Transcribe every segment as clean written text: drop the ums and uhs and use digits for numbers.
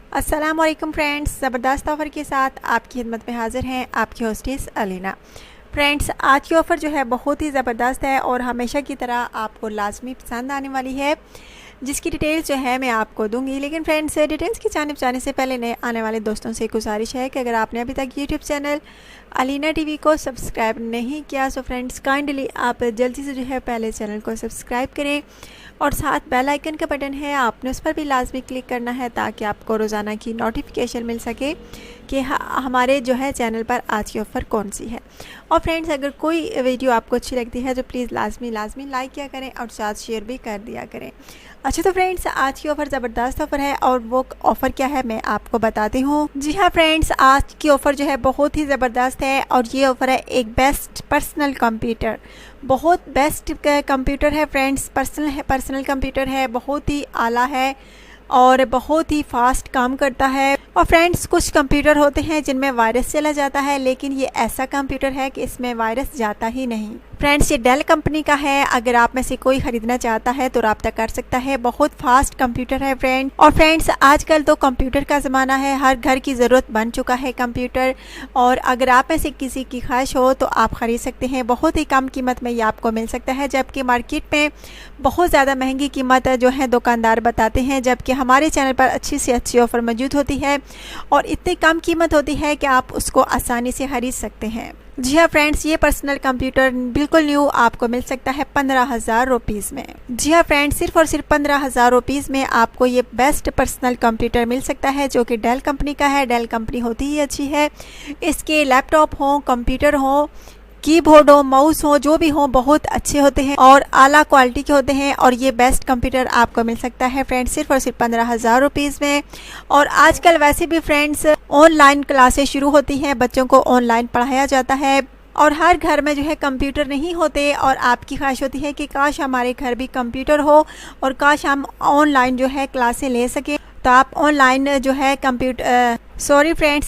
अस्सलाम वालेकुम फ्रेंड्स, ज़बरदस्त ऑफ़र के साथ आपकी खिदमत में हाज़िर हैं आपकी होस्टेस अलीना। फ्रेंड्स, आज की ऑफ़र जो है बहुत ही ज़बरदस्त है और हमेशा की तरह आपको लाजमी पसंद आने वाली है, जिसकी डिटेल्स जो है मैं आपको दूंगी। लेकिन फ्रेंड्स, डिटेल्स की जानिब जाने से पहले नए आने वाले दोस्तों से गुजारिश है कि अगर आपने अभी तक यूट्यूब चैनल अलीना टीवी को सब्सक्राइब नहीं किया सो फ्रेंड्स काइंडली आप जल्दी से जो है पहले चैनल को सब्सक्राइब करें और साथ बेल आइकन का बटन है, आपने उस पर भी लाजमी क्लिक करना है ताकि आपको रोज़ाना की नोटिफिकेशन मिल सके कि हमारे जो है चैनल पर आज की ऑफ़र कौन सी है। और फ्रेंड्स, अगर कोई वीडियो आपको अच्छी लगती है तो प्लीज़ लाजमी लाइक किया करें और साथ शेयर भी कर दिया करें। अच्छा, तो फ्रेंड्स, आज की ऑफ़र ज़बरदस्त ऑफ़र है और वो ऑफ़र क्या है मैं आपको बताती हूँ। जी हाँ फ्रेंड्स, आज की ऑफ़र जो है बहुत ही ज़बरदस्त है और ये ऑफ़र है एक बेस्ट पर्सनल कंप्यूटर। बहुत बेस्ट कंप्यूटर है फ्रेंड्स, पर्सनल कंप्यूटर है, बहुत ही आला है और बहुत ही फास्ट काम करता है। और फ्रेंड्स, कुछ कंप्यूटर होते हैं जिनमें वायरस चला जाता है, लेकिन ये ऐसा कंप्यूटर है कि इसमें वायरस जाता ही नहीं। फ्रेंड्स, ये डेल कंपनी का है, अगर आप में से कोई ख़रीदना चाहता है तो रब्ता कर सकता है। बहुत फास्ट कंप्यूटर है फ्रेंड। और फ्रेंड्स, आजकल तो कंप्यूटर का ज़माना है, हर घर की ज़रूरत बन चुका है कंप्यूटर। और अगर आप में से किसी की ख्वाहिश हो तो आप ख़रीद सकते हैं, बहुत ही कम कीमत में ये आपको मिल सकता है, जबकि मार्केट में बहुत ज़्यादा महंगी कीमत जो है दुकानदार बताते हैं, जबकि हमारे चैनल पर अच्छी से अच्छी ऑफ़र मौजूद होती है और इतनी कम कीमत होती है कि आप उसको आसानी से खरीद सकते हैं। जी हाँ फ्रेंड्स, ये पर्सनल कंप्यूटर बिल्कुल न्यू आपको मिल सकता है 15,000 रुपीज़ में। जी हाँ फ्रेंड्स, सिर्फ और सिर्फ 15,000 रुपीज़ में आपको ये बेस्ट पर्सनल कंप्यूटर मिल सकता है, जो कि डेल कंपनी का है। डेल कंपनी होती ही अच्छी है, इसके लैपटॉप हो, कंप्यूटर हो, कीबोर्ड हो, माउस हो, जो भी हो बहुत अच्छे होते हैं और आला क्वालिटी के होते हैं। और ये बेस्ट कंप्यूटर आपको मिल सकता है फ्रेंड्स सिर्फ और सिर्फ 15,000 रुपीज़ में। और आजकल वैसे भी फ्रेंड्स ऑनलाइन क्लासेस शुरू होती हैं, बच्चों को ऑनलाइन पढ़ाया जाता है और हर घर में जो है कंप्यूटर नहीं होते और आपकी ख्वाहिश होती है कि काश हमारे घर भी कंप्यूटर हो और काश हम ऑनलाइन जो है क्लासें ले सकें। तो आप ऑनलाइन जो है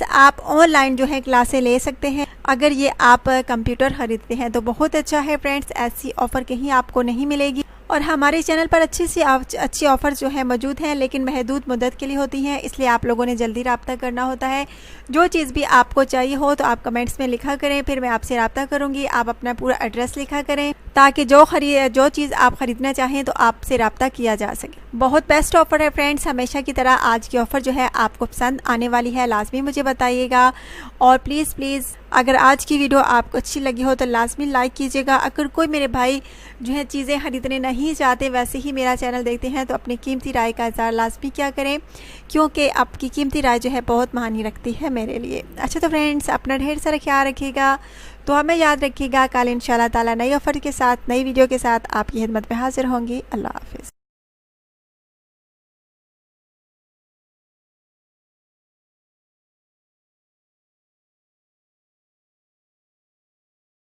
आप ऑनलाइन जो है क्लासें ले सकते हैं अगर ये आप कंप्यूटर खरीदते हैं तो बहुत अच्छा है फ्रेंड्स। ऐसी ऑफ़र कहीं आपको नहीं मिलेगी और हमारे चैनल पर अच्छी ऑफ़र जो है मौजूद हैं, लेकिन महदूद मुद्दत के लिए होती हैं, इसलिए आप लोगों ने जल्दी रब्ता करना होता है। जो चीज़ भी आपको चाहिए हो तो आप कमेंट्स में लिखा करें, फिर मैं आपसे रब्ता करूँगी। आप अपना पूरा एड्रेस लिखा करें ताकि जो चीज़ आप ख़रीदना चाहें तो आपसे रब्ता किया जा सके। बहुत बेस्ट ऑफ़र है फ्रेंड्स, हमेशा की तरह आज की ऑफ़र जो है आपको पसंद आने वाली है, लाजमी मुझे बताइएगा। और प्लीज़ अगर आज की वीडियो आपको अच्छी लगी हो तो लाजमी लाइक कीजिएगा। अगर कोई मेरे भाई जो है चीज़ें खरीदने नहीं चाहते, वैसे ही मेरा चैनल देखते हैं, तो अपनी कीमती राय का इज़हार लाजमी क्या करें, क्योंकि आपकी कीमती राय जो है बहुत मायने रखती है मेरे लिए। अच्छा, तो फ्रेंड्स, अपना ढेर सारा ख्याल रखिएगा, तो हमें याद रखिएगा। कल इंशाल्लाह ताला नई ऑफ़र के साथ, नई वीडियो के साथ आपकी खिदमत में हाजिर होंगी। अल्लाह हाफ़िज़।